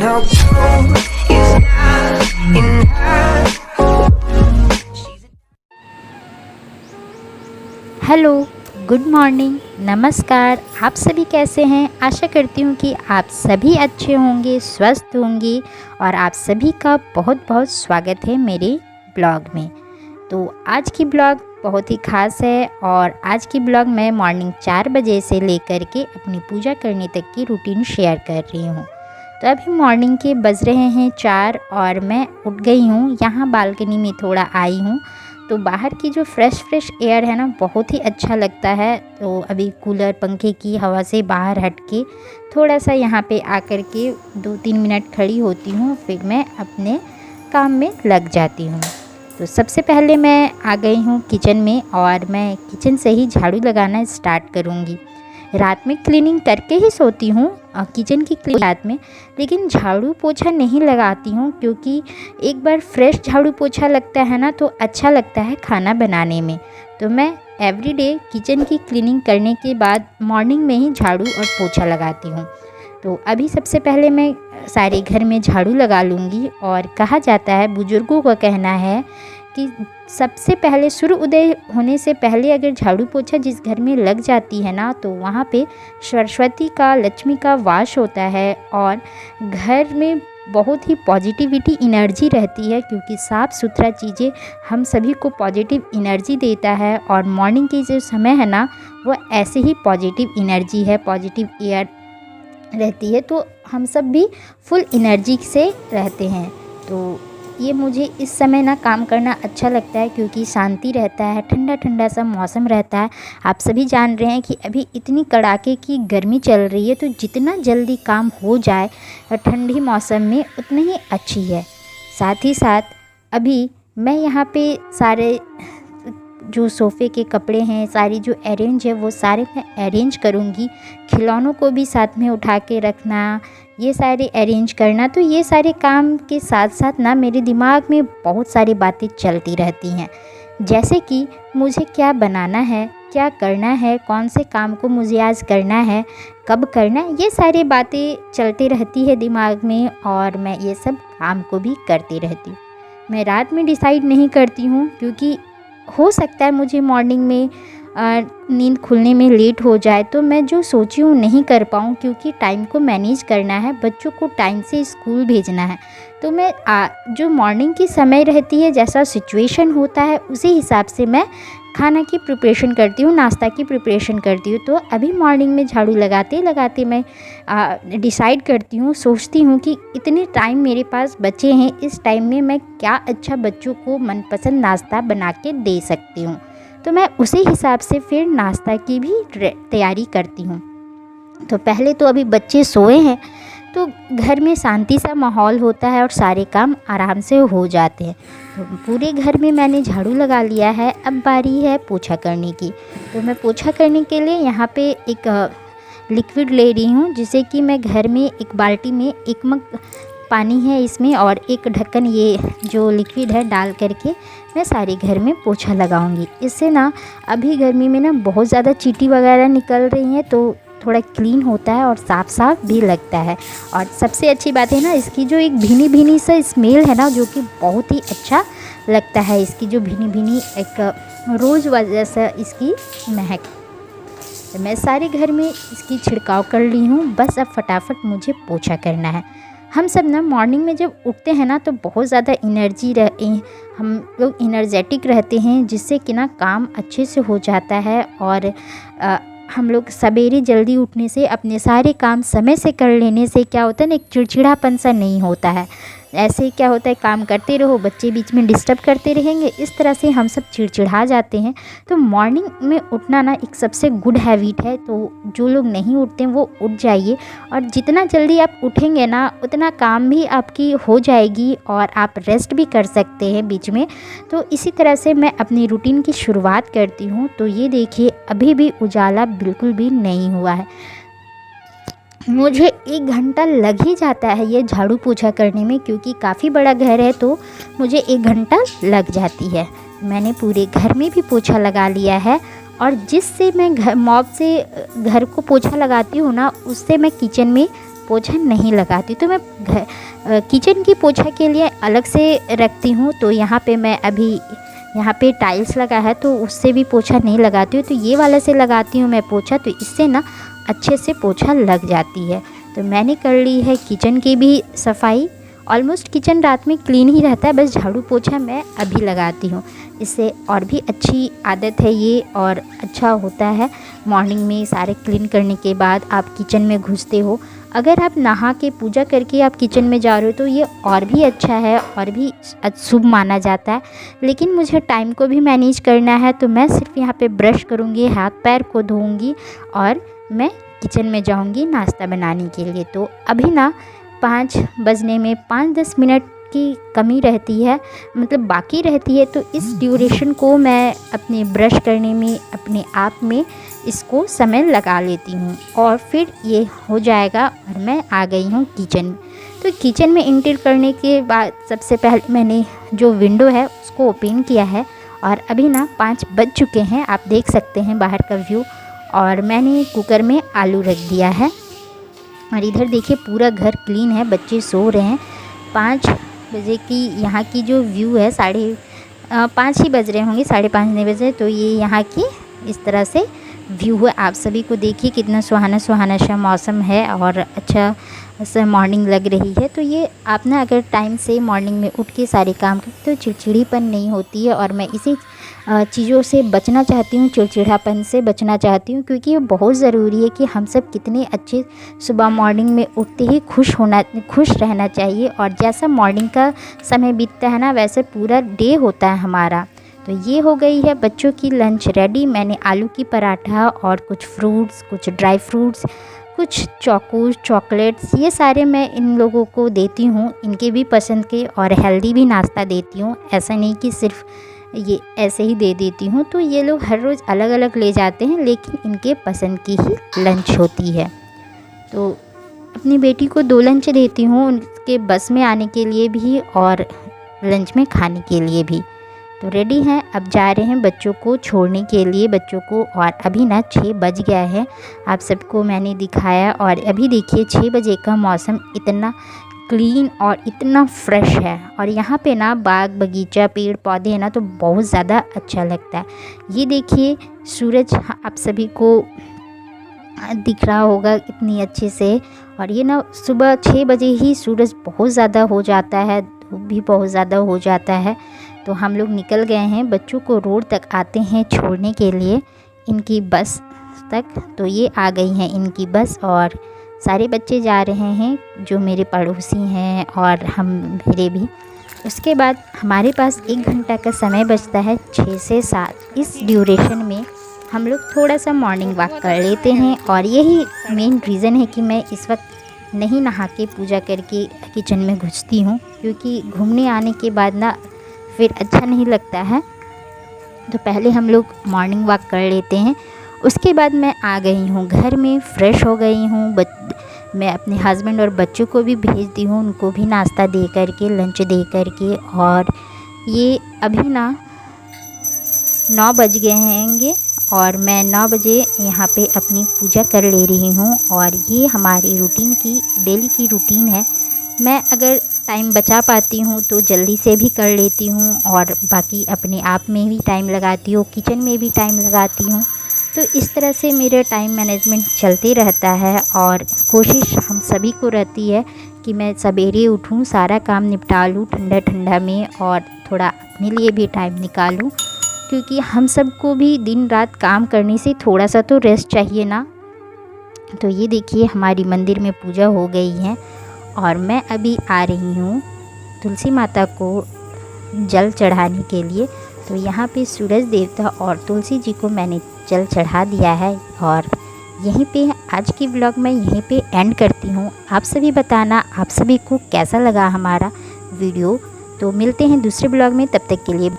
how cold is not enough. Hello, good morning, नमस्कार। आप सभी कैसे हैं? आशा करती हूँ कि आप सभी अच्छे होंगे, स्वस्थ होंगे और आप सभी का बहुत बहुत स्वागत है मेरे ब्लॉग में। तो आज की ब्लॉग बहुत ही ख़ास है और आज की ब्लॉग मैं मॉर्निंग 4 बजे से लेकर के अपनी पूजा करने तक की रूटीन शेयर कर रही हूँ। तो अभी मॉर्निंग के बज रहे हैं 4 और मैं उठ गई हूँ। यहाँ बालकनी में थोड़ा आई हूँ तो बाहर की जो फ्रेश एयर है ना, बहुत ही अच्छा लगता है। तो अभी कूलर पंखे की हवा से बाहर हट के थोड़ा सा यहाँ पे आकर के 2-3 मिनट खड़ी होती हूँ, फिर मैं अपने काम में लग जाती हूँ। तो सबसे पहले मैं आ गई हूँ किचन में और मैं किचन से ही झाड़ू लगाना स्टार्ट करूँगी। रात में क्लीनिंग करके ही सोती हूँ, किचन की क्लीनिंग रात में, लेकिन झाड़ू पोछा नहीं लगाती हूँ क्योंकि एक बार फ्रेश झाड़ू पोछा लगता है ना तो अच्छा लगता है खाना बनाने में। तो मैं एवरीडे किचन की क्लीनिंग करने के बाद मॉर्निंग में ही झाड़ू और पोछा लगाती हूँ। तो अभी सबसे पहले मैं सारे घर में झाड़ू लगा लूँगी। और कहा जाता है, बुज़ुर्गों का कहना है कि सबसे पहले सूर्य उदय होने से पहले अगर झाड़ू पोछा जिस घर में लग जाती है ना, तो वहाँ पे सरस्वती का, लक्ष्मी का वास होता है और घर में बहुत ही पॉजिटिविटी एनर्जी रहती है, क्योंकि साफ़ सुथरा चीज़ें हम सभी को पॉजिटिव एनर्जी देता है। और मॉर्निंग की जो समय है ना, वो ऐसे ही पॉजिटिव एनर्जी है, पॉजिटिव एयर रहती है, तो हम सब भी फुल एनर्जी से रहते हैं। तो ये मुझे इस समय ना काम करना अच्छा लगता है क्योंकि शांति रहता है, ठंडा ठंडा सा मौसम रहता है। आप सभी जान रहे हैं कि अभी इतनी कड़ाके की गर्मी चल रही है, तो जितना जल्दी काम हो जाए ठंडी मौसम में उतनी ही अच्छी है। साथ ही साथ अभी मैं यहाँ पे सारे जो सोफ़े के कपड़े हैं, सारी जो अरेंज है, वो सारे मैं अरेंज करूँगी। खिलौनों को भी साथ में उठा के रखना, ये सारे अरेंज करना। तो ये सारे काम के साथ साथ ना मेरे दिमाग में बहुत सारी बातें चलती रहती हैं, जैसे कि मुझे क्या बनाना है, क्या करना है, कौन से काम को मुझे आज करना है, कब करना है, ये सारी बातें चलती रहती है दिमाग में और मैं ये सब काम को भी करती रहती हूँ। मैं रात में डिसाइड नहीं करती हूँ क्योंकि हो सकता है मुझे मॉर्निंग में नींद खुलने में लेट हो जाए, तो मैं जो सोची हूँ नहीं कर पाऊँ, क्योंकि टाइम को मैनेज करना है, बच्चों को टाइम से स्कूल भेजना है। तो मैं जो मॉर्निंग की समय रहती है, जैसा सिचुएशन होता है उसी हिसाब से मैं खाना की प्रिपरेशन करती हूँ, नाश्ता की प्रिपरेशन करती हूँ। तो अभी मॉर्निंग में झाड़ू लगाते लगाते मैं डिसाइड करती हूँ, सोचती हूँ कि इतने टाइम मेरे पास बचे हैं, इस टाइम में मैं क्या अच्छा बच्चों को मनपसंद नाश्ता बना के दे सकती हूँ। तो मैं उसी हिसाब से फिर नाश्ता की भी तैयारी करती हूँ। तो पहले तो अभी बच्चे सोए हैं तो घर में शांति सा माहौल होता है और सारे काम आराम से हो जाते हैं। तो पूरे घर में मैंने झाड़ू लगा लिया है, अब बारी है पोछा करने की। तो मैं पोछा करने के लिए यहाँ पे एक लिक्विड ले रही हूँ, जिसे कि मैं घर में एक बाल्टी में 1 मग पानी है इसमें और एक ढक्कन ये जो लिक्विड है डाल करके मैं सारे घर में पोछा लगाऊंगी। इससे ना अभी गर्मी में ना बहुत ज़्यादा चींटी वगैरह निकल रही हैं, तो थोड़ा क्लीन होता है और साफ़ साफ़ भी लगता है। और सबसे अच्छी बात है ना, इसकी जो एक भीनी भीनी सा स्मेल है ना, जो कि बहुत ही अच्छा लगता है। इसकी जो भीनी भीनी एक रोज़ जैसा इसकी महक। तो मैं सारे घर में इसकी छिड़काव कर ली हूँ, बस अब फटाफट मुझे पोछा करना है। हम सब ना मॉर्निंग में जब उठते हैं ना, तो बहुत ज़्यादा हम लोग इनर्जेटिक रहते हैं, जिससे कि ना काम अच्छे से हो जाता है। और हम लोग सवेरे जल्दी उठने से, अपने सारे काम समय से कर लेने से क्या होता है ना, एक चिड़चिड़ापन सा नहीं होता है। ऐसे क्या होता है, काम करते रहो, बच्चे बीच में डिस्टर्ब करते रहेंगे, इस तरह से हम सब चिड़चिड़ा जाते हैं। तो मॉर्निंग में उठना ना एक सबसे गुड हैबिट है। तो जो लोग नहीं उठते हैं वो उठ जाइए, और जितना जल्दी आप उठेंगे ना उतना काम भी आपकी हो जाएगी और आप रेस्ट भी कर सकते हैं बीच में। तो इसी तरह से मैं अपनी रूटीन की शुरुआत करती हूँ। तो ये देखिए, अभी भी उजाला बिल्कुल भी नहीं हुआ है। मुझे 1 घंटा लग ही जाता है ये झाड़ू पोछा करने में, क्योंकि काफ़ी बड़ा घर है तो मुझे 1 घंटा लग जाती है। मैंने पूरे घर में भी पोछा लगा लिया है, और जिससे मैं मॉप से घर को पोछा लगाती हूँ ना, उससे मैं किचन में पोछा नहीं लगाती। तो मैं किचन की पोछा के लिए अलग से रखती हूँ। तो यहाँ पे मैं अभी यहाँ पे टाइल्स लगा है तो उससे भी पोछा नहीं लगाती हूँ, तो ये वाले से लगाती हूँ मैं पोछा। तो इससे ना अच्छे से पोछा लग जाती है। तो मैंने कर ली है किचन की भी सफाई। ऑलमोस्ट किचन रात में क्लीन ही रहता है, बस झाड़ू पोछा मैं अभी लगाती हूँ। इससे और भी अच्छी आदत है ये और अच्छा होता है। मॉर्निंग में सारे क्लीन करने के बाद आप किचन में घुसते हो। अगर आप नहा के पूजा करके आप किचन में जा रहे हो तो ये और भी अच्छा है और भी शुभ माना जाता है। लेकिन मुझे टाइम को भी मैनेज करना है, तो मैं सिर्फ यहाँ पे ब्रश करूँगी, हाथ पैर को धोऊँगी और मैं किचन में जाऊँगी नाश्ता बनाने के लिए। तो अभी ना 5 बजने में 5-10 मिनट की कमी रहती है, मतलब बाकी रहती है। तो इस ड्यूरेशन को मैं अपने ब्रश करने में अपने आप में इसको समय लगा लेती हूँ और फिर ये हो जाएगा और मैं आ गई हूँ किचन में। तो किचन में एंटर करने के बाद सबसे पहले मैंने जो विंडो है उसको ओपन किया है और अभी ना 5 बज चुके हैं, आप देख सकते हैं बाहर का व्यू। और मैंने कुकर में आलू रख दिया है और इधर देखिए पूरा घर क्लीन है, बच्चे सो रहे हैं। 5 बजे की यहाँ की जो व्यू है, 5:30 ही बज रहे होंगे, 5:30 नहीं बजे। तो ये यहाँ की इस तरह से व्यू है। आप सभी को देखिए कितना सुहाना सुहाना सा मौसम है और अच्छा सा मॉर्निंग लग रही है। तो ये आप ना अगर टाइम से मॉर्निंग में उठ के सारे काम करते तो चिड़चिड़ीपन नहीं होती है। और मैं इसी चीज़ों से बचना चाहती हूँ, चिड़चिड़ापन से बचना चाहती हूँ, क्योंकि ये बहुत ज़रूरी है कि हम सब कितने अच्छे सुबह मॉर्निंग में उठते ही खुश रहना चाहिए। और जैसा मॉर्निंग का समय बीतता है ना, वैसे पूरा डे होता है हमारा। तो ये हो गई है बच्चों की लंच रेडी। मैंने आलू की पराठा और कुछ फ्रूट्स, कुछ ड्राई फ्रूट्स, कुछ चॉकोज, चॉकलेट्स, ये सारे मैं इन लोगों को देती हूँ, इनके भी पसंद के और हेल्दी भी नाश्ता देती हूँ। ऐसा नहीं कि सिर्फ ये ऐसे ही दे देती हूँ। तो ये लोग हर रोज़ अलग अलग ले जाते हैं, लेकिन इनके पसंद की ही लंच होती है। तो अपनी बेटी को 2 लंच देती हूँ, उनके बस में आने के लिए भी और लंच में खाने के लिए भी। तो रेडी हैं, अब जा रहे हैं बच्चों को छोड़ने के लिए बच्चों को। और अभी ना 6 बज गया है, आप सबको मैंने दिखाया। और अभी देखिए 6 बजे का मौसम इतना क्लीन और इतना फ्रेश है। और यहाँ पे ना बाग बगीचा पेड़ पौधे हैं ना, तो बहुत ज़्यादा अच्छा लगता है। ये देखिए सूरज आप सभी को दिख रहा होगा इतनी अच्छे से। और ये ना सुबह 6 बजे ही सूरज बहुत ज़्यादा हो जाता है, धूप भी बहुत ज़्यादा हो जाता है। तो हम लोग निकल गए हैं, बच्चों को रोड तक आते हैं छोड़ने के लिए, इनकी बस तक। तो ये आ गई हैं इनकी बस और सारे बच्चे जा रहे हैं जो मेरे पड़ोसी हैं और मेरे भी। उसके बाद हमारे पास 1 घंटा का समय बचता है 6 से 7। इस ड्यूरेशन में हम लोग थोड़ा सा मॉर्निंग वॉक कर लेते हैं। और यही मेन रीज़न है कि मैं इस वक्त नहीं नहा के पूजा करके किचन में घुसती हूँ, क्योंकि घूमने आने के बाद ना फिर अच्छा नहीं लगता है। तो पहले हम लोग मॉर्निंग वॉक कर लेते हैं। उसके बाद मैं आ गई हूँ घर में, फ़्रेश हो गई हूँ। मैं अपने हस्बैंड और बच्चों को भी भेज दी हूँ, उनको भी नाश्ता दे करके, लंच दे करके। और ये अभी ना 9 बज गए हैंगे और मैं 9 बजे यहाँ पे अपनी पूजा कर ले रही हूँ। और ये हमारी रूटीन की डेली की रूटीन है। मैं अगर टाइम बचा पाती हूँ तो जल्दी से भी कर लेती हूँ और बाकी अपने आप में भी टाइम लगाती हूँ, किचन में भी टाइम लगाती हूँ। तो इस तरह से मेरा टाइम मैनेजमेंट चलते रहता है। और कोशिश हम सभी को रहती है कि मैं सवेरे उठूँ, सारा काम निपटा लूँ ठंडा ठंडा में और थोड़ा अपने लिए भी टाइम निकालूँ, क्योंकि हम सबको भी दिन रात काम करने से थोड़ा सा तो रेस्ट चाहिए ना। तो ये देखिए हमारी मंदिर में पूजा हो गई है और मैं अभी आ रही हूँ तुलसी माता को जल चढ़ाने के लिए। तो यहाँ पे सूरज देवता और तुलसी जी को मैंने जल चढ़ा दिया है। और यहीं पे आज की व्लॉग मैं यहीं पे एंड करती हूँ। आप सभी बताना आप सभी को कैसा लगा हमारा वीडियो। तो मिलते हैं दूसरे व्लॉग में, तब तक के लिए